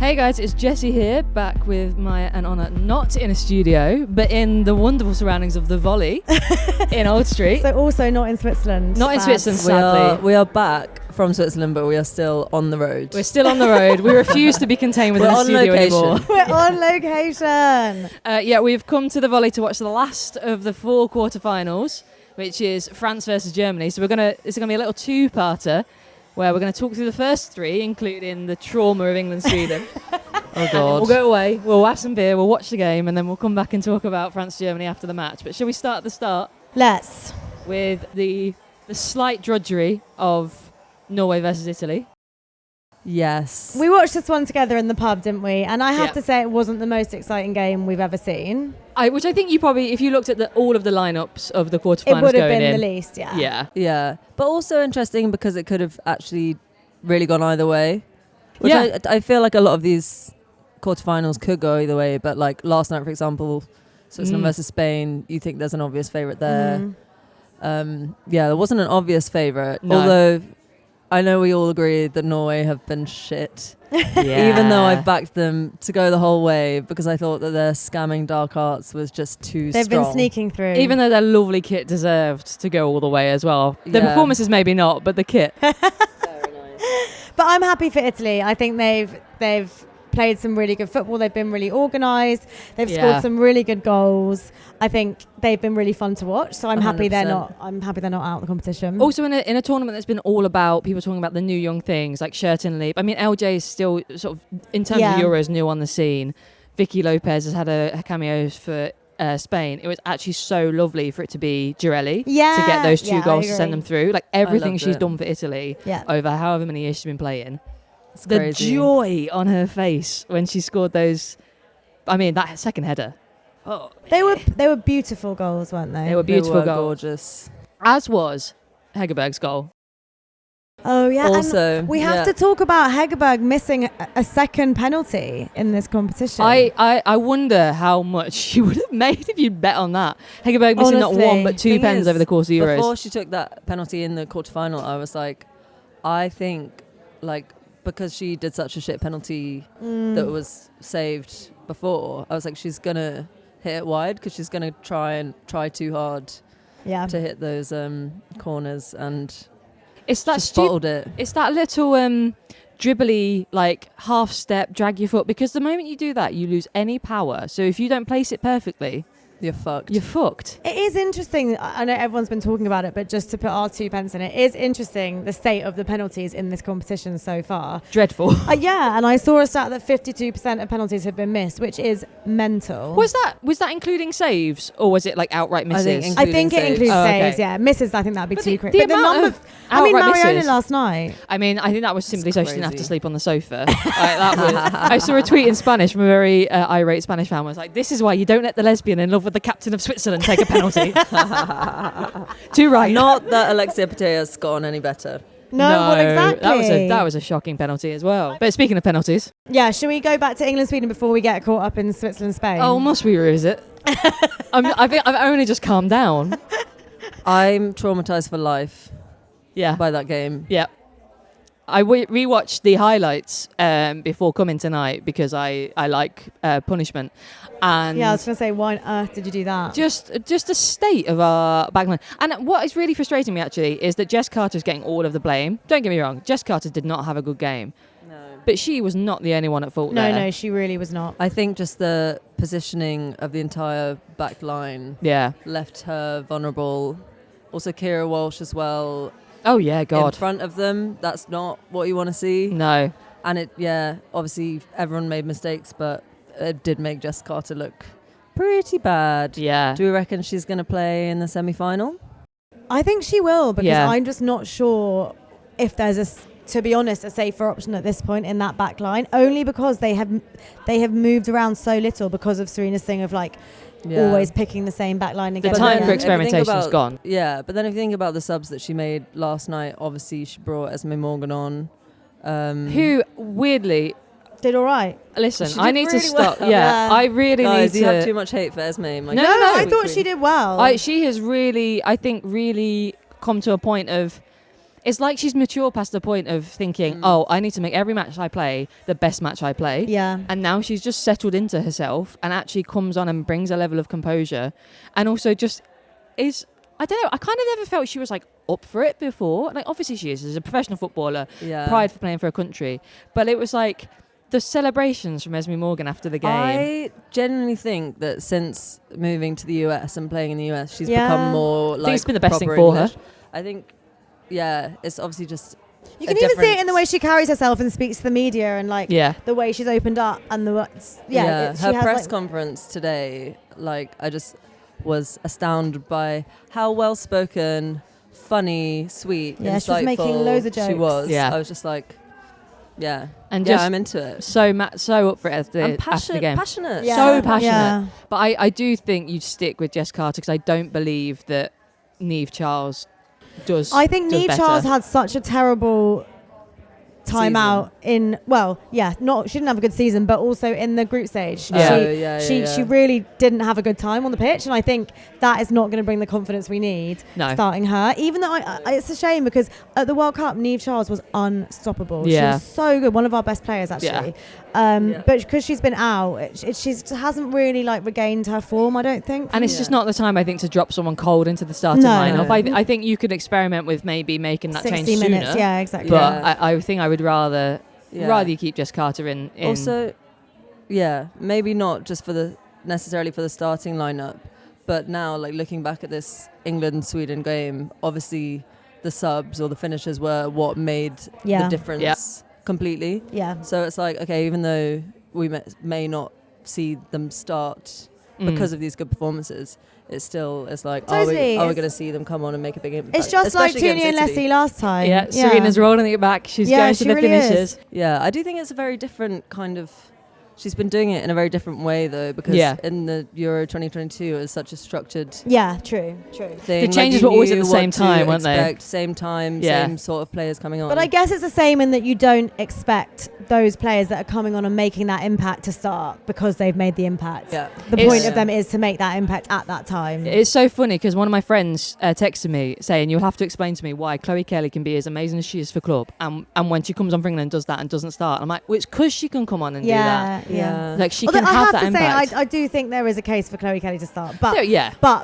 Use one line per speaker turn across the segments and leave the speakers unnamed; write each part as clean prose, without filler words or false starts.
Hey guys, it's Jessie here, back with Maya and Anna, not in a studio, but in the wonderful surroundings of the Volley in Old Street.
So also not in Switzerland.
Not in Switzerland, sadly.
We are back from Switzerland, but we are still on the road.
We're still on the road. We refuse to be contained within the studio anymore.
We're on location.
We've come to the Volley to watch the last of the 4 quarterfinals, which is France versus Germany. So it's gonna be a little two-parter, where we're going to talk through the first 3, including the trauma of England-Sweden.
Oh, God.
We'll go away, we'll have some beer, we'll watch the game, and then we'll come back and talk about France-Germany after the match. But shall we start at the start?
Let's.
With the slight drudgery of Norway versus Italy.
Yes.
We watched this one together in the pub, didn't we? And I have to say it wasn't the most exciting game we've ever seen.
Which I think you probably, if you looked at all of the lineups of the quarterfinals,
it would have been the least, yeah.
Yeah. But also interesting because it could have actually really gone either way. Which I feel like a lot of these quarterfinals could go either way. But like last night, for example, Switzerland versus Spain, you think there's an obvious favourite there. There wasn't an obvious favourite.
No.
Although I know we all agree that Norway have been shit. Even though I backed them to go the whole way because I thought that their scamming dark arts was just too
They've
strong.
been sneaking through.
Even though their lovely kit deserved to go all the way as well. The performances maybe not, but the kit.
Very nice.
But I'm happy for Italy. I think they've played some really good football. They've been really organised. They've scored some really good goals. I think they've been really fun to watch. So I'm happy they're not out of the competition.
Also in a tournament that's been all about people talking about the new young things like Shirton Leap. I mean, LJ is still sort of, in terms of Euros, new on the scene. Vicky Lopez has had a cameo for Spain. It was actually so lovely for it to be Girelli to get those 2 goals to send them through. Like everything she's done for Italy over however many years she's been playing.
It's
the
crazy.
Joy on her face when she scored those. I mean, that second header. Oh,
They were beautiful goals, weren't they?
They were beautiful goals.
Gorgeous.
As was Hegerberg's goal.
Oh, yeah.
Also,
and we have to talk about Hegerberg missing a second penalty in this competition.
I wonder how much you would have made if you'd bet on that. Hegerberg missing not 1 but 2 pens over the course of Euros.
Before she took that penalty in the quarterfinal, I was like, I think, like, because she did such a shit penalty that was saved before, I was like, she's going to hit it wide because she's going to try too hard to hit those corners, and
it's that
spotted it.
It's that little dribbly, like, half step, drag your foot, because the moment you do that, you lose any power. So if you don't place it perfectly,
you're fucked.
You're fucked.
It is interesting. I know everyone's been talking about it, but just to put our 2 pence in, it is interesting the state of the penalties in this competition so far.
Dreadful.
And I saw a stat that 52% of penalties have been missed, which is mental.
Was that including saves, or was it like outright misses?
I think it includes saves.
Okay.
Yeah, misses. I think that'd be too quick.
The amount of
Mariona
misses
last night.
I mean, I think that was simply so she didn't have to sleep on the sofa. I saw a tweet in Spanish from a very irate Spanish fan. Was like, "This is why you don't let the lesbian in love with the captain of Switzerland take a penalty." Too right.
Not that Alexia Putellas got on any better.
No, well, exactly.
That was a shocking penalty as well. But speaking of penalties,
should we go back to England, Sweden before we get caught up in Switzerland, Spain?
Oh, must we revisit? I've only just calmed down.
I'm traumatized for life.
Yeah.
By that game.
Yeah. I rewatched the highlights before coming tonight because I like punishment. And
I was going to say, why on earth did you do that?
Just the state of our backline. And what is really frustrating me, actually, is that Jess Carter's getting all of the blame. Don't get me wrong, Jess Carter did not have a good game.
No.
But she was not the only one at fault there.
No, she really was not.
I think just the positioning of the entire back line left her vulnerable. Also, Kira Walsh as well.
Oh, yeah, God.
In front of them, that's not what you want to see.
No.
And obviously everyone made mistakes, but it did make Jess Carter look pretty bad.
Yeah.
Do we reckon she's going to play in the semi-final?
I think she will, because I'm just not sure if there's to be honest, a safer option at this point in that back line, only because they have moved around so little because of Serena's thing of always picking the same back line again.
The time for experimentation is gone.
Yeah, but then if you think about the subs that she made last night, obviously she brought Esme Morgan on.
Who, weirdly...
did all right.
Listen, I need to stop.
Well.
I really
Guys,
need
you
to...
have too much hate for Esme.
No,
I thought she did well.
She has really, I think, really come to a point of... it's like she's mature past the point of thinking, oh, I need to make every match I play the best match I play.
Yeah.
And now she's just settled into herself and actually comes on and brings a level of composure, and also just is. I don't know. I kind of never felt she was like up for it before. Like obviously she is as a professional footballer, pride for playing for a country. But it was like the celebrations from Esme Morgan after the game.
I genuinely think that since moving to the US and playing in the US, she's become more like.
I think it's been the best thing
proper
for
English.
her.
I think, it's obviously just.
You can even see it in the way she carries herself and speaks to the media, and like the way she's opened up and the
her press conference today. Like I just was astounded by how well spoken, funny, sweet, insightful
she was making loads of jokes.
She was.
Yeah.
I was just like,
and just
I'm into it.
So up for it after the game.
Passionate,
so passionate.
Yeah.
But I do think you'd stick with Jess Carter because I don't believe that Niamh Charles does.
I think Niamh
better.
Charles had such a terrible time out in she didn't have a good season, but also in the group stage she really didn't have a good time on the pitch, and I think that is not going to bring the confidence we need starting her, even though it's a shame because at the World Cup Niamh Charles was unstoppable. She was so good, one of our best players actually. But because she's been out, she hasn't really like regained her form, I don't think,
and it's just not the time I think to drop someone cold into the starting lineup. I think you could experiment with maybe making that
60
change
minutes
sooner,
yeah, exactly.
But I think I would rather you keep Jess Carter in.
Also, maybe not just necessarily for the starting lineup, but now like looking back at this England-Sweden game, obviously the subs or the finishers were what made the difference completely.
Yeah.
So it's like, okay, even though we may not see them start because of these good performances, it's like,
totally.
are we going to see them come on and make a big impact?
It's just like Tooney and Leslie last time.
Yeah, Serena's rolling it back. She's going to the
really
finishes.
Yeah, I do think it's a very different kind of. She's been doing it in a very different way though, because in the Euro 2022 it was such a structured
true
thing.
The changes were always at the same time, weren't they?
Same time, same sort of players coming on.
But I guess it's the same in that you don't expect those players that are coming on and making that impact to start because they've made the impact.
Yeah.
The point of them is to make that impact at that time.
It's so funny because one of my friends texted me saying, you'll have to explain to me why Chloe Kelly can be as amazing as she is for club, and when she comes on for England and does that and doesn't start. I'm like, well, it's because she can come on and do that.
Yeah.
Like she can have that impact.
I do think there is a case for Chloe Kelly to start, but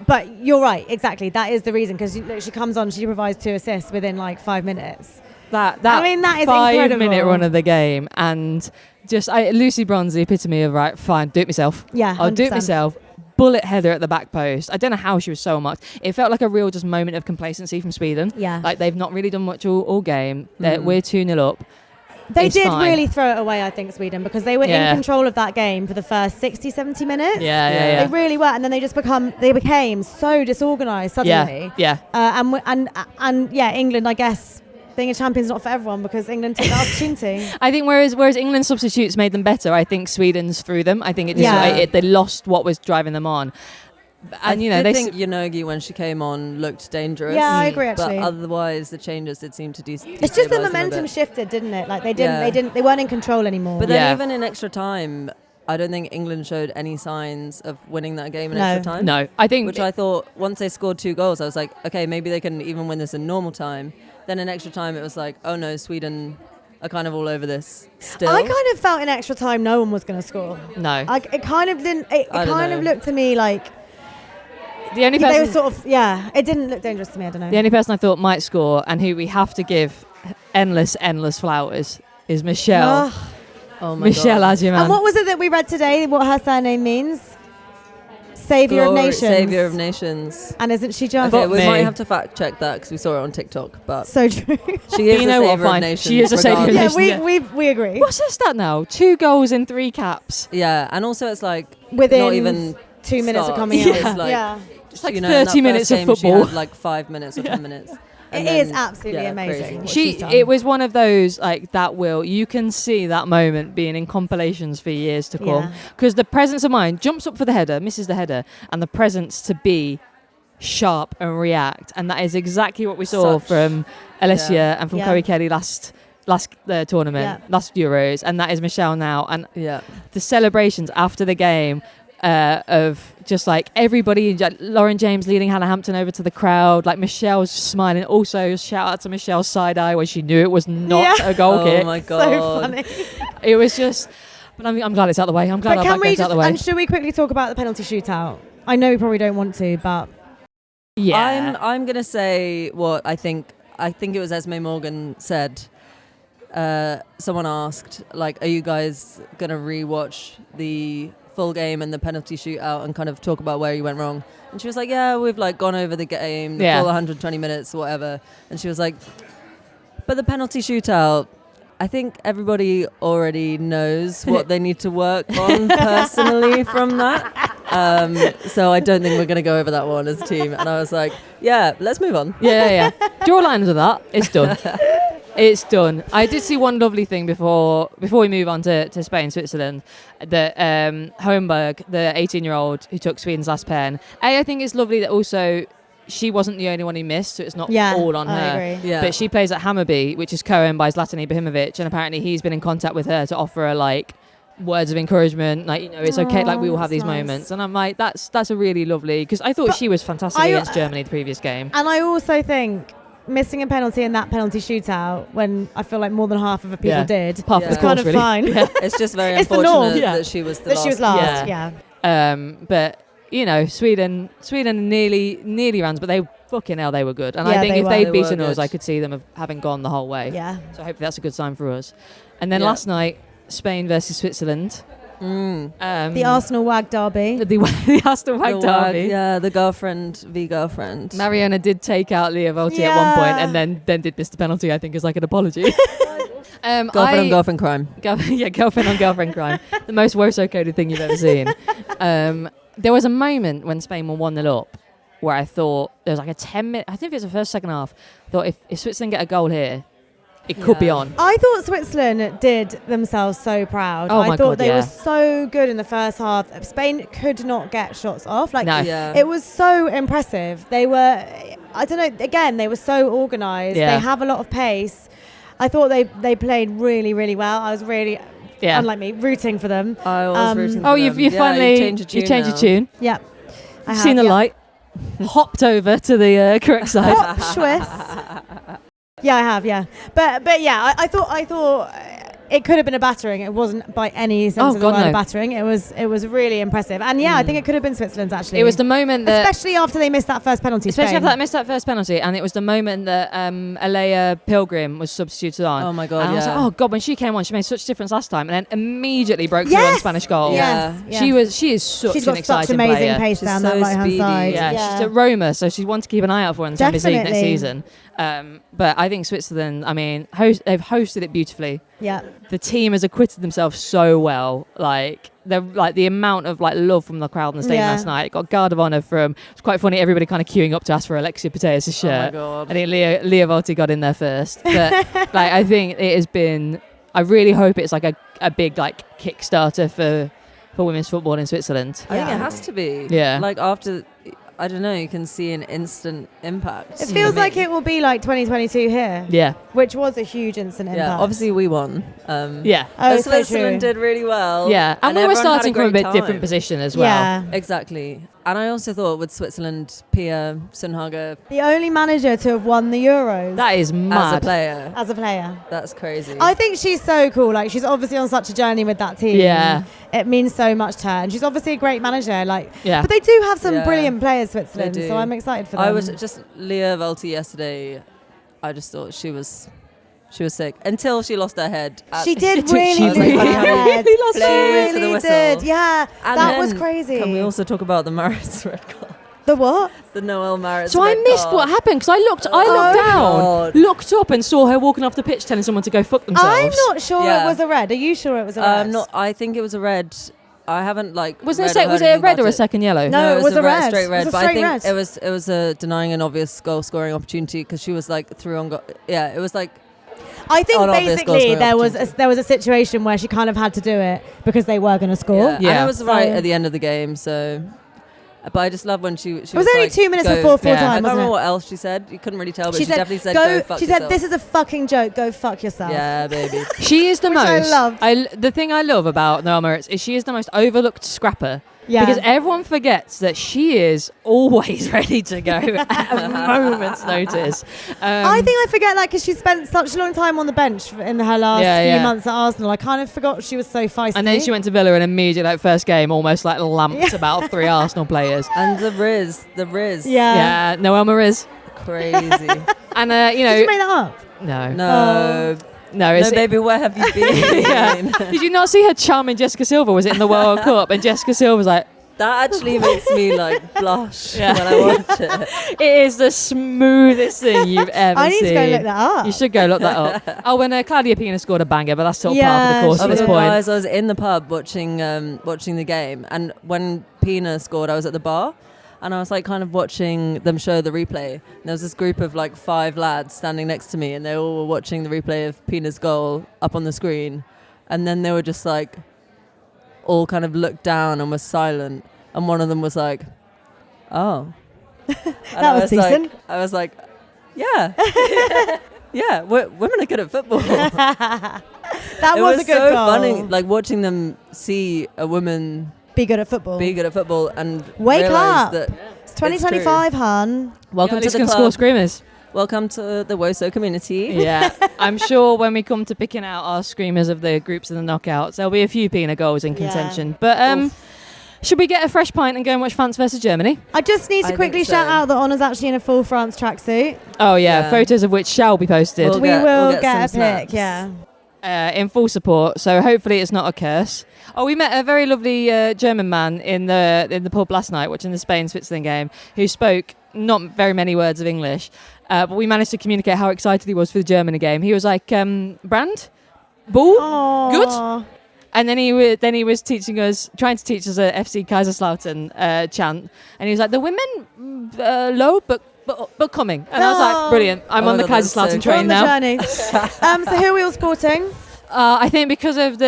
but you're right, exactly. That is the reason, because she comes on, she provides 2 assists within like 5 minutes.
That
I mean, that is
5-minute run of the game, and just Lucy Bronze, the epitome of right, fine, do it myself.
Yeah, 100%.
I'll do it myself. Bullet header at the back post. I don't know how she was so marked. It felt like a real just moment of complacency from Sweden.
Yeah,
like they've not really done much all game. We're 2-0 up.
They did really throw it away, I think, Sweden, because they were in control of that game for the first 60, 70 minutes.
Yeah.
They really were, and then they became so disorganised suddenly. England, I guess, being a champion's not for everyone because England took that opportunity.
I think whereas England's substitutes made them better, I think Sweden's threw them. I think they lost what was driving them on. And
I think Yonogi, when she came on, looked dangerous.
Yeah, I agree actually.
But otherwise, the changes did seem to
It's just the momentum shifted, didn't it? Like they weren't in control anymore.
But then even in extra time, I don't think England showed any signs of winning that game in extra time.
No, I think
which I thought once they scored 2 goals, I was like, okay, maybe they can even win this in normal time. Then in extra time, it was like, oh no, Sweden are kind of all over this still.
I kind of felt in extra time no one was going to score.
No,
it kind of didn't. It kind of looked to me like.
The only person,
they were sort of, it didn't look dangerous to me, I don't know.
The only person I thought might score and who we have to give endless flowers is Michelle.
Oh my
Michelle
God.
Adjeman.
And what was it that we read today, what her surname means? Saviour of Nations.
Saviour of Nations.
And isn't she just...
Okay, we might have to fact check that because we saw it on TikTok. But
so true.
She is a Saviour of Nations.
She is a Saviour of Nations.
Yeah, we agree.
What's her stat now? 2 goals in 3 caps.
Yeah, and also it's like
within
not even
2 minutes of coming out.
It's like 30 minutes of football.
She had like 5 minutes or 10 minutes.
It is absolutely amazing.
It was one of those like you can see that moment being in compilations for years to come, because the presence of mind, jumps up for the header, misses the header, and the presence to be sharp and react, and that is exactly what we saw from Alessia and from Chloe Kelly last tournament, last Euros, and that is Michelle now. And the celebrations after the game, of just like everybody, like Lauren James leading Hannah Hampton over to the crowd, like Michelle's smiling. Also, shout out to Michelle's side eye when she knew it was not a goal kick.
Oh my god,
So funny.
It was just. But I'm glad it's out of the way. I'm glad
But
our
can
back
we
goes out
just,
of the way.
and should we quickly talk about the penalty shootout? I know we probably don't want to, but
Yeah,
I'm gonna say what I think it was Esme Morgan said. Someone asked, like, are you guys gonna rewatch the full game and the penalty shootout and kind of talk about where you went wrong? And she was like, yeah, we've like gone over the game, the full 120 minutes, whatever. And she was like, but the penalty shootout, I think everybody already knows what they need to work on personally from that. So I don't think we're going to go over that one as a team. And I was like, yeah, let's move on.
Yeah. Draw lines with that. It's done. It's done. I did see one lovely thing before we move on to Spain, Switzerland, that Holmberg, the 18-year-old who took Sweden's last pen. I think it's lovely that also she wasn't the only one who missed, so it's not all on her.
I agree.
Yeah.
But she plays at Hammarby, which is co-owned by Zlatan Ibrahimovic, and apparently he's been in contact with her to offer her like words of encouragement, like, you know, it's okay, like we all have these moments. And I'm like, that's a really lovely, because I thought she was fantastic against Germany the previous game.
And I also think missing a penalty in that penalty shootout, when I feel like more than half of the people did,
Apart from
it's
the
kind
course,
of
really.
fine.
It's just very
It's the norm.
unfortunate that she was the last.
She was last, yeah.
But you know, Sweden nearly runs, but they fucking hell, they were good. And
Yeah,
I think
they
if
were.
they'd
They
beaten
were
us,
good.
I could see them having gone the whole way.
Yeah.
So hopefully that's a good sign for us. And then
Yeah.
last night, Spain versus Switzerland.
The Arsenal WAG derby.
The Aston Wag derby.
Yeah, the girlfriend v girlfriend.
Mariona did take out Leah Volti at one point, and then did miss the penalty, I think, as like an apology.
Girlfriend on girlfriend crime.
Girlfriend on girlfriend crime. The most Woso-coded thing you've ever seen. There was a moment when Spain were 1-0 up where I thought there was like a 10-minute, I think it was the first, second half, thought if Switzerland get a goal here, it could be on.
I thought Switzerland did themselves so proud.
Oh
I
my
thought
God,
they
yeah.
were so good in the first half. Spain could not get shots off. Like,
No.
Yeah.
it was so impressive. They were, I don't know, again, they were so organised.
Yeah.
They have a lot of pace. I thought they played really, really well. I was really, unlike me, rooting for them.
I was rooting for
Oh,
them.
you finally
you changed your tune.
Yeah.
You've seen the light. Hopped over to the correct side.
Hop, Swiss. Yeah, I have. Yeah, but yeah, I thought it could have been a battering. It wasn't by any sense of the word a battering. It was really impressive. And yeah, I think it could have been Switzerland's actually.
It was the moment that,
especially after they missed that first penalty.
especially
Spain.
after they missed that first penalty, and it was the moment that Alea Pilgrim was substituted on.
Oh my God,
And I was
yeah.
like, oh God, when she came on, she made such a difference last time, and then immediately broke through on Spanish goal.
Yes.
She is such
She's
an
got
exciting
such amazing
player.
pace
She's
down
so
that right hand
speedy.
side.
Yeah, she's at Roma, so she's one to keep an eye out for in the Champions League next
Definitely.
season. But I think Switzerland, I mean, they've hosted it beautifully.
Yeah.
The team has acquitted themselves so well. Like the amount of like love from the crowd in the stadium last night. It got guard of honour from. It's quite funny. Everybody kind of queuing up to ask for Alexia Putellas' shirt.
Oh my God.
I think Leah Volti got in there first. But like, I think it has been. I really hope it's like a big like Kickstarter for women's football in Switzerland.
I think it has to be.
Yeah.
Like after, I don't know, you can see an instant impact.
It feels like it will be like 2022 here.
Yeah.
Which was a huge instant impact.
Yeah, obviously we won.
Yeah.
Oh, so
Switzerland
true.
did really well.
Yeah. And we were
everyone had
starting from a
great
bit different
time.
position as well.
Yeah.
Exactly. And I also thought with Switzerland, Pia Sundhage
The only manager to have won the Euros
That is mad.
as a player.
That's crazy.
I think she's so cool. Like, she's obviously on such a journey with that team.
Yeah.
It means so much to her. And she's obviously a great manager. Like,
Yeah.
but they do have some
Yeah.
brilliant players, Switzerland.
They do.
So I'm excited for them.
I was just Leah Volti yesterday. I just thought she was sick until she lost her head.
She did
She
really
really
lose her head.
really lost
She
her head. To the
really
whistle.
did. Yeah.
And
That was
then
crazy.
Can we also talk about the Maris red card?
The what?
The Noel Maris.
So I
red
missed
card.
what happened because I looked down,
God.
looked up and saw her walking off the pitch telling someone to go fuck themselves.
I'm not sure
Yeah.
it was a red. Are you sure it was a red?
Not. I think it was a red. I haven't like.
Was
read
it
or heard
was it a
anything
red
about
or a
it.
second yellow?
No, it was a red.
straight red.
It was a
But I
straight
think
red.
it was a denying an obvious goal scoring opportunity because she was like through on. Yeah, it was like.
I think
an obvious
basically
goal-scoring
there was a situation where she kind of had to do it because they were going to score.
Yeah.
Yeah.
And it was
So-
right at the end of the game. So. But I just love when she was
It was only
like,
2 minutes
go-
before full
Yeah.
I
time,
can't
wasn't
remember
it?
what else she said. You couldn't really tell, but she definitely said,
go
"Go fuck
She
yourself."
said, "This is a fucking joke. Go fuck yourself."
Yeah, baby.
She is the
Which I
most.
loved.
The thing I love about Noel Maritz is she is the most overlooked scrapper
Yeah.
Because everyone forgets that she is always ready to go at a moment's notice.
I think I forget that because she spent such a long time on the bench in her last few months at Arsenal. I kind of forgot she was so feisty.
And then she went to Villa and immediately, like, first game, almost like lamped about 3 Arsenal players.
And the Riz.
Yeah, Noel Mariz.
Crazy.
And,
Did you make that up?
No.
No, baby, where have you been?
Did you not see her charming Jessica Silva? Was it in the World Cup? And Jessica Silva was like...
That actually makes me like blush when I watch it.
It is the smoothest thing you've ever seen.
I need to go look that up.
You should go look that up. Oh, when Claudia Pina scored a banger, but that's sort of part of the course at this point.
Guys, I was in the pub watching the game, and when Pina scored, I was at the bar. And I was like kind of watching them show the replay. And there was this group of like 5 lads standing next to me, and they all were watching the replay of Pina's goal up on the screen. And then they were just like all kind of looked down and was silent. And one of them was like, "Oh."
That was decent.
I was like, yeah. Yeah, women are good at football.
That was a good goal.
It was so funny, like watching them see a woman
be good at football
and
wake up.
That
it's 2025, hun.
Welcome to the club.
Score screamers.
Welcome to the WOSO community.
Yeah, I'm sure when we come to picking out our screamers of the groups and the knockouts, there'll be a few Pina goals in contention. But should we get a fresh pint and go and watch France versus Germany?
I just need to quickly shout out that Honor's actually in a full France tracksuit.
Oh yeah, photos of which shall be posted.
We will get a
snaps.
pic, yeah.
In full support, so hopefully it's not a curse. Oh, we met a very lovely German man in the pub last night watching the Spain-Switzerland game who spoke not very many words of English, but we managed to communicate how excited he was for the Germany game. He was like, Brand? Ball? Good? And then he was trying to teach us a FC Kaiserslautern chant, and he was like, the women low but coming. And I was like, brilliant, I'm on the Kaiserslautern train now.
Journey. So who are we all supporting?
I think because of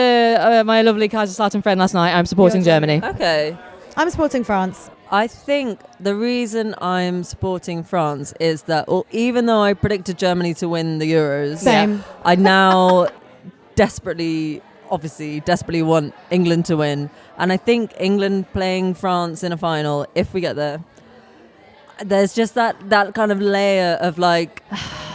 my lovely Kaiserslautern friend last night, I'm supporting Germany.
Okay.
I'm supporting France.
I think the reason I'm supporting France is that even though I predicted Germany to win the Euros,
Same.
I now desperately want England to win. And I think England playing France in a final, if we get there, there's just that kind of layer of like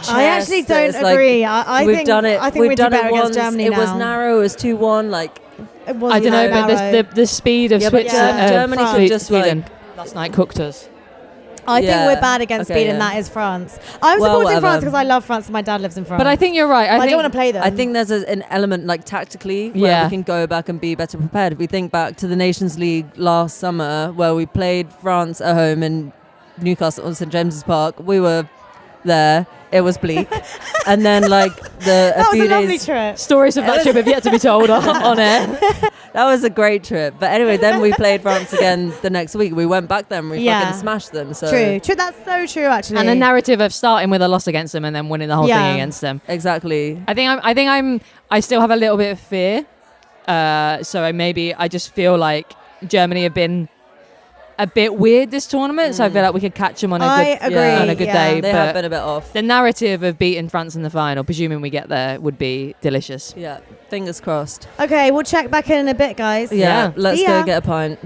I actually don't agree.
Like,
I
we've
think
done it.
I think we've done it against Germany.
It was narrow. It was 2-1. Like
it was
I don't know, but the speed of Switzerland,
Germany could just
Sweden last night cooked us.
I think we're bad against speed, and that is France. I'm supporting France because I love France and my dad lives in France.
But I think you're right.
I don't want to play them.
I think there's an element like tactically where we can go back and be better prepared. If we think back to the Nations League last summer where we played France at home in Newcastle on St James's Park, we were there. It was bleak. And then like
that was a lovely trip.
Stories of that trip have yet to be told on air.
That was a great trip. But anyway, then we played France again the next week. We went back there and we fucking smashed them. So
True. That's so true, actually.
And a narrative of starting with a loss against them and then winning the whole thing against them.
Exactly.
I still have a little bit of fear. So I just feel like Germany have been a bit weird this tournament, so I feel like we could catch them on a good day.
They have been a bit off.
The narrative of beating France in the final, presuming we get there, would be delicious.
Yeah, fingers crossed.
Okay, we'll check back in a bit, guys.
Yeah, let's go get a pint.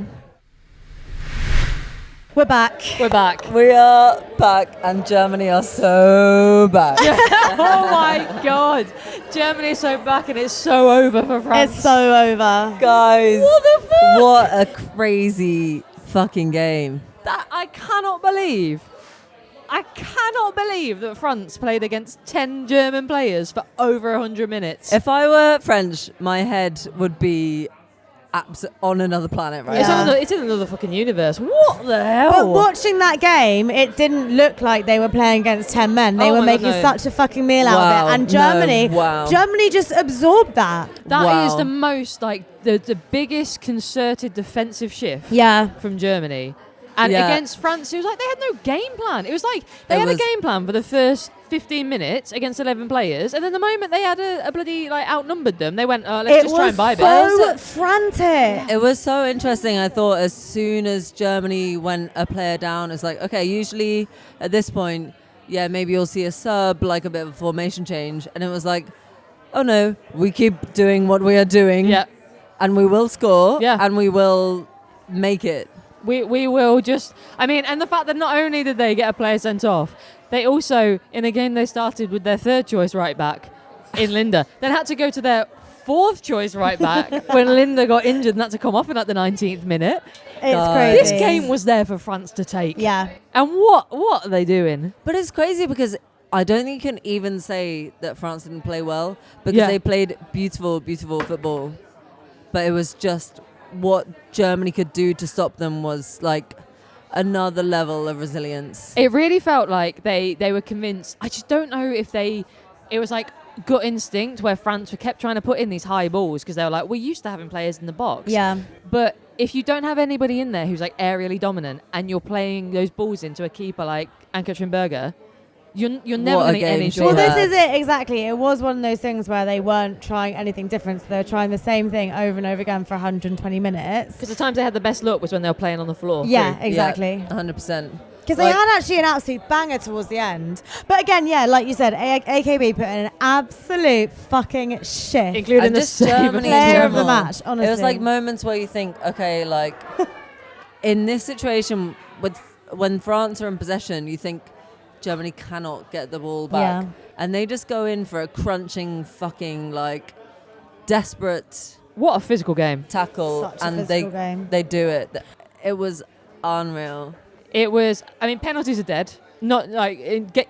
We're back.
We are back, and Germany are so back.
Oh my God, Germany is so back, and it's so over for France.
It's so over,
guys.
What the fuck?
What a crazy fucking game.
That I cannot believe that France played against 10 German players for over 100 minutes.
If I were French, my head would be on another planet right now.
It's in another fucking universe. What the hell?
But watching that game, it didn't look like they were playing against 10 men. They were making such a fucking meal out of it. And Germany just absorbed that.
That is the most, like, the biggest concerted defensive shift from Germany. And against France, it was like they had no game plan. It was like they had a game plan for the first 15 minutes against 11 players, and then the moment they had a bloody, like, outnumbered them, they went, let's just try and buy it.
It was so frantic.
It was so interesting. I thought as soon as Germany went a player down, it's like, okay, usually at this point, maybe you'll see a sub, like a bit of a formation change. And it was like, oh no, we keep doing what we are doing.
Yeah.
And we will score.
Yeah.
And we will make it.
We will just... I mean, and the fact that not only did they get a player sent off, they also, in a game they started with their third choice right back in Linda, then had to go to their fourth choice right back when Linda got injured and had to come off in like the 19th minute.
It's crazy.
This game was there for France to take.
Yeah.
And what are they doing?
But it's crazy because I don't think you can even say that France didn't play well because they played beautiful, beautiful football. But it was just what Germany could do to stop them was like another level of resilience.
It really felt like they were convinced. I just don't know if it was like gut instinct where France kept trying to put in these high balls because they were like, we're used to having players in the box.
Yeah.
But if you don't have anybody in there who's like aerially dominant and you're playing those balls into a keeper like Ann-Katrin Berger, you're never going to get any joy.
Well, this is it, exactly. It was one of those things where they weren't trying anything different. So they were trying the same thing over and over again for 120 minutes.
Because the times they had the best look was when they were playing on the floor.
Yeah, exactly.
100%.
Because they had actually an absolute banger towards the end. But again, yeah, like you said, AKB put in an absolute fucking shift.
Including the
Germany
player of the match, honestly.
It was like moments where you think, okay, like in this situation when France are in possession, you think Germany cannot get the ball back.
Yeah.
And they just go in for a crunching fucking like desperate
What a physical game.
tackle.
Such a
and
physical game.
they do it. It was unreal.
It was, I mean, penalties are dead. Not like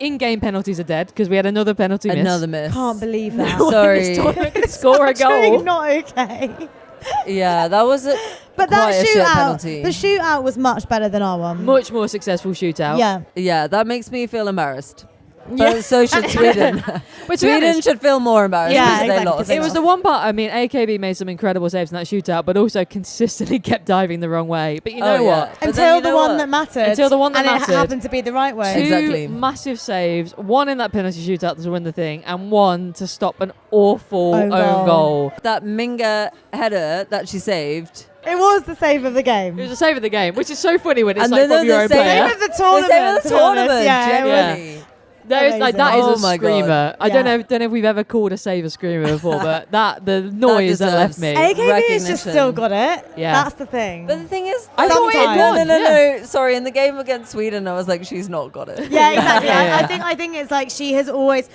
in-game penalties are dead because we had another penalty
miss.
Can't believe that.
Sorry.
Could score a goal.
Not okay.
Yeah, that was
But that
quite a shit penalty.
the shootout was much better than our one.
Much more successful shootout.
Yeah.
Yeah, that makes me feel embarrassed.
Yeah.
But so should Sweden.
But
Sweden should feel more embarrassed because they lost.
It was the one part, I mean, AKB made some incredible saves in that shootout, but also consistently kept diving the wrong way. But you know what?
But
Until the one that mattered.
Until the one that mattered.
And it happened to be the right way.
Two
Exactly.
massive saves, one in that penalty shootout to win the thing, and one to stop an awful own goal.
That Minga header that she saved.
It was the save of the game.
It was a save of the game, which is so funny when it's
And
like from your own player.
Save of the tournament.
Save of the tournament.
Yeah.
That is
Oh
a
my
screamer.
God.
I don't know if we've ever called a save a screamer before, but the noise that left me.
AKB's just still got it.
Yeah.
That's the thing.
But the thing is,
I thought it won.
No. Sorry, in the game against Sweden, I was like, she's not got it.
Yeah, exactly. I think it's like she has always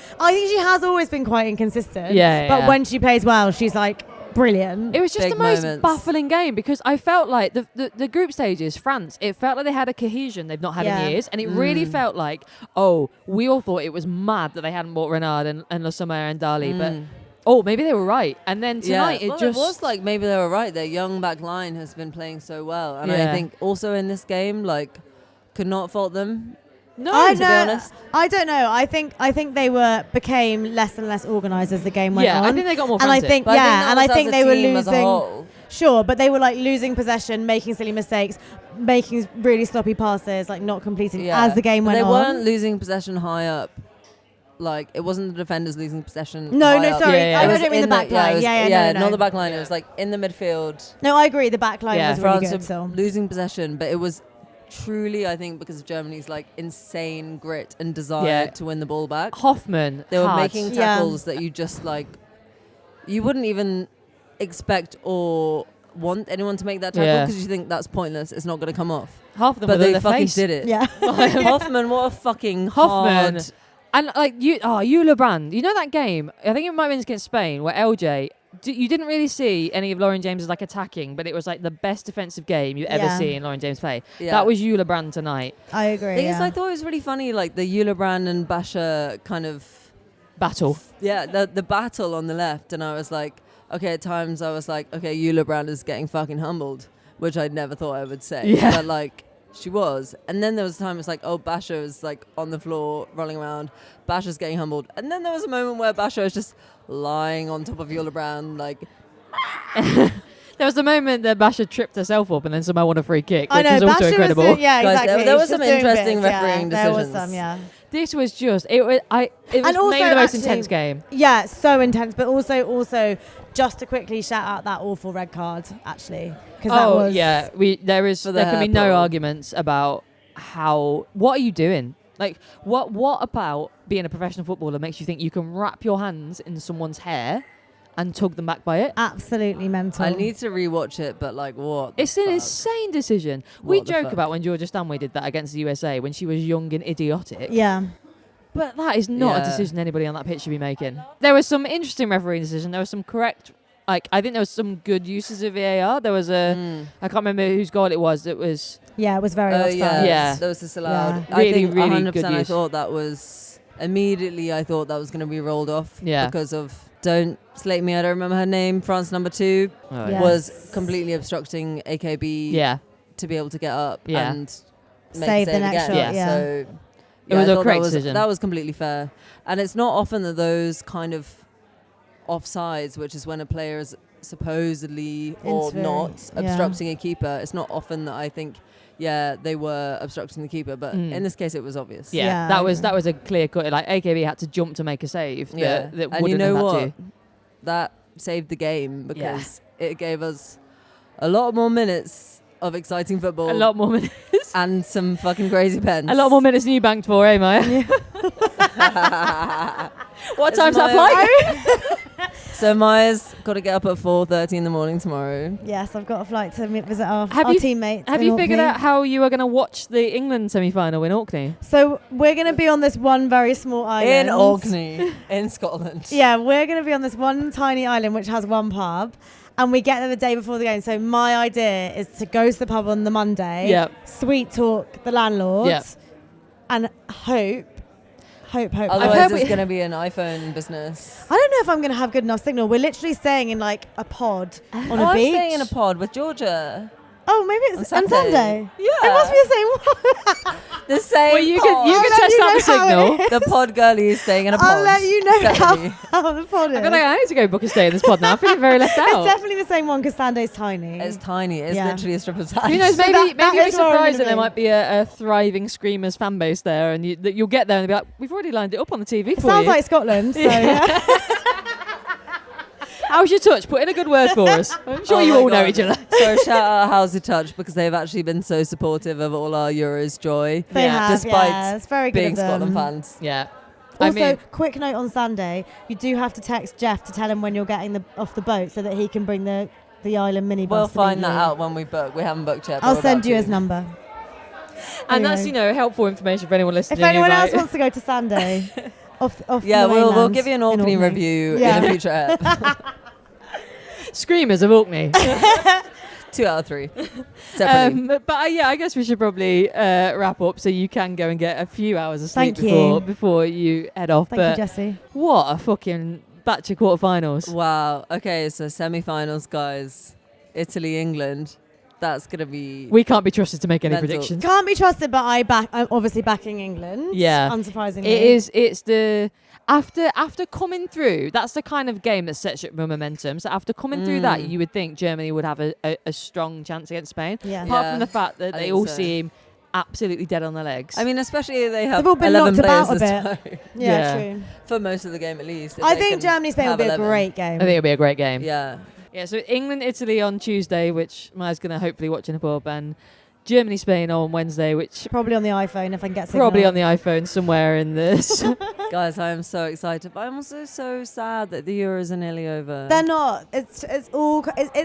been quite inconsistent. But when she plays well, she's like brilliant.
It was just
Big
the most
moments.
baffling game because I felt like the group stages, France, it felt like they had a cohesion they've not had in years. And it really felt like, we all thought it was mad that they hadn't bought Renard and Le Sommer and Dali, but maybe they were right. And then tonight it
was like maybe they were right. Their young back line has been playing so well. And I think also in this game, like, could not fault them.
No,
to be honest.
I don't know. I think they became less and less organised as the game went on.
Yeah, I think they got more
and
frantic.
I think they were
as a
losing.
whole.
Sure, but they were like losing possession, making silly mistakes, making really sloppy passes, like not completing as the game went on.
They weren't losing possession high up. Like, it wasn't the defenders losing possession.
No,
high up.
sorry. I don't mean the back line.
Not the back line. It was like in the midfield.
No, I agree. The back line was really
France
good.
were
So
losing possession, but it was truly, I think, because of Germany's like insane grit and desire to win the ball back.
Hoffman,
they were making tackles that you just like, you wouldn't even expect or want anyone to make that tackle because you think that's pointless. It's not going to come off.
Half of them,
but
were
they
their
fucking
face.
did it.
Yeah,
Hoffman, what a fucking hard.
And like Eula Brand, you know that game? I think it might have been against Spain where LJ. You didn't really see any of Lauren James's like attacking, but it was like the best defensive game you've ever seen Lauren James play.
Yeah.
That was Eula Brand tonight.
I agree.
Thing is, I thought it was really funny, like the Eula Brand and Basha kind of
battle.
Yeah, the battle on the left, and I was like, okay, at times I was like, okay, Eula Brand is getting fucking humbled, which I never thought I would say.
Yeah.
But like, she was. And then there was a time it's like, oh, Basha was like on the floor rolling around. Basha's getting humbled. And then there was a moment where Basha was just lying on top of Eula Brand, like.
There was the moment that Basha tripped herself up and then somehow won a free kick, which
I know,
was also
Basha
incredible.
Was doing,
Guys, there was some interesting refereeing decisions.
There was some,
This was just it was maybe the most intense game.
Yeah, so intense, but also just to quickly shout out that awful red card actually.
There can be no arguments about what are you doing? Like what about being a professional footballer makes you think you can wrap your hands in someone's hair and tug them back by it.
Absolutely mental.
I need to rewatch it, but like, what?
It's an insane decision. We joke about when Georgia Stanway did that against the USA when she was young and idiotic.
Yeah.
But that is not a decision anybody on that pitch should be making. There was some interesting refereeing decision. There was some correct, like, I think there was some good uses of VAR. There was I can't remember whose goal it was. It was...
Yeah, it was very offside.
Yeah.
That was disallowed.
Yeah.
I think
really
100%
good
I
use.
thought that was... Immediately I thought that was going to be rolled off.
Yeah.
Because of... Don't slate me, I don't remember her name. France number 2
Yes.
was completely obstructing AKB to be able to get up and
save the next
again.
shot. Yeah.
So
it was a correct decision.
That was completely fair. And it's not often that those kind of offsides, which is when a player is supposedly or not obstructing a keeper, it's not often that I think they were obstructing the keeper, but in this case it was obvious.
That was a clear cut. Like AKB had to jump to make a save. That
And you know what?
To.
That saved the game because it gave us a lot more minutes of exciting football.
A lot more minutes.
And some fucking crazy pens.
A lot more minutes than you banked for, eh, Maya? What time's that flight?
So Maya's got to get up at 4:30 in the morning tomorrow.
Yes, I've got a flight to visit our teammates.
Have you figured out how you are going to watch the England semi-final in Orkney?
So we're going to be on this one very small island.
In Orkney, in Scotland.
Yeah, we're going to be on this one tiny island which has one pub. And we get there the day before the game. So my idea is to go to the pub on the Monday, sweet talk the landlord, and hope.
Otherwise it's going to be an iPhone business.
I don't know if I'm going to have good enough signal. We're literally staying in like a pod on a beach.
I'm staying in a pod with Georgia.
Oh, maybe it's on Sunday.
Yeah.
It must be the same one.
The same
Well, you
pod.
can test out the signal.
The pod girlie is staying in a pod.
I'll let you know how the pod is.
I feel like I need to go book a stay in this pod now. I'm feeling very left out.
It's definitely the same one because Sunday's tiny.
It's tiny. It's literally a strip of sand.
Who knows?
So
Maybe
that
you're
is where I'm
surprised that
gonna
there
be.
might be a thriving Screamers fan base there, and you'll get there and they'll be like, "We've already lined it up on the TV
It
for
sounds
you."
like Scotland. So yeah.
How's your touch? Put in a good word for us. I'm sure you all know each other.
So shout out How's Your Touch because they've actually been so supportive of all our Euros joy.
They have,
despite
it's very good
being
of them.
Scotland fans.
Yeah.
Also, quick note on Sunday, you do have to text Jeff to tell him when you're getting off the boat so that he can bring the island minibus.
We'll
to
find
meet
that
you.
out when we book. We haven't booked yet.
I'll send you his number.
And that's, helpful information for anyone listening.
If anyone else wants to go to Sunday, off
yeah,
the
we'll
mainland
give you an
in
Orkney review in a future ep.
Screamers of Orkney.
2 out of 3. Separately.
But I guess we should probably wrap up so you can go and get a few hours of sleep
Thank
before you head off.
Thank you, Jessie.
What a fucking batch of quarterfinals.
Wow. Okay, so semi-finals, guys. Italy, England. That's going to be...
We can't be trusted to make any
mental.
predictions.
Can't be trusted, but I'm obviously backing England.
Yeah.
Unsurprisingly.
It's the... After coming through, that's the kind of game that sets up momentum. So after coming through that, you would think Germany would have a strong chance against Spain.
Yeah.
Apart from the fact that they all seem absolutely dead on their legs.
I mean, especially they have
They've all been
11
knocked
players
about a
this
bit.
time.
Yeah, true.
For most of the game, at least.
I think Germany-Spain will be a great game.
I think it'll be a great game.
Yeah.
Yeah, so England-Italy on Tuesday, which Maya's going to hopefully watch in a pub, and Germany-Spain on Wednesday, which...
Probably on the iPhone if I can get signal.
Probably on the iPhone somewhere in this.
Guys, I am so excited, but I'm also so sad that the Euros are nearly over.
They're not. It's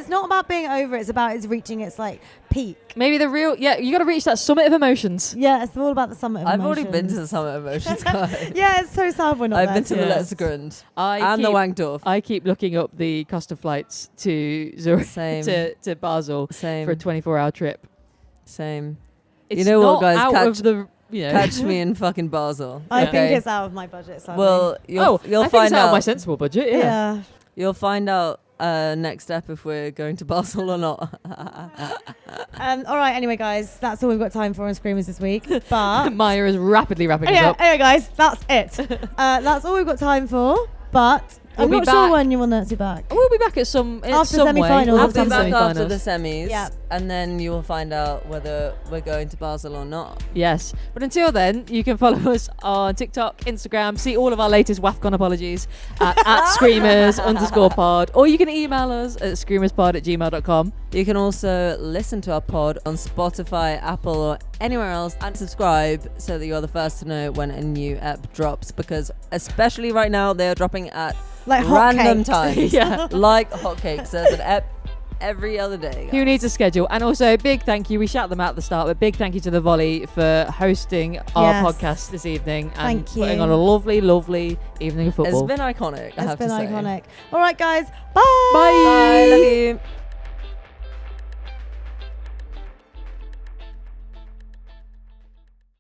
not about being over. It's about reaching its like peak.
Maybe the real... Yeah, you got to reach that summit of emotions.
Yeah, it's all about the summit of
I've
emotions.
already been to the summit of emotions, guys.
Yeah, it's so sad we're not
I've
there
been to the
Yes.
Letzgrund
and
the Wankdorf.
I keep looking up the cost of flights to Zurich,
Same.
to Basel
Same.
for a 24-hour trip.
Same.
It's
You know
not
what, guys?
out of the...
Catch me in fucking Basel.
I
okay?
think it's out of my budget. Sadly.
Well, you'll
I
find
think it's out
out.
of my sensible budget, yeah.
You'll find out next step if we're going to Basel or not.
All right. Anyway, guys, that's all we've got time for on Screamers this week. But
Maya is rapidly wrapping us up.
Anyway, guys, that's it. That's all we've got time for. But I'm
We'll
not
be
sure
back.
when you want that to be back.
We'll be back at some
After
some way.
semi-finals.
I'll
After
be
the
back after
semi-finals.
the semis,
Yeah.
and then you will find out whether we're going to Basel or not.
Yes. But until then, you can follow us on TikTok, Instagram, see all of our latest WAFCON apologies at @screamers_pod, or you can email us at screamerspod@gmail.com.
You can also listen to our pod on Spotify, Apple, or anywhere else, and subscribe so that you're the first to know when a new ep drops, because especially right now, they are dropping at
like
random
hotcakes.
times.
Yeah.
Like hotcakes. There's an ep every other day.
Who needs a schedule? And also, big thank you. We shout them out at the start, but big thank you to the Volley for hosting our podcast this evening and putting on a lovely, lovely evening of football.
It's been iconic. I have to say.
It's been iconic. All right, guys. Bye.
Bye. Love you.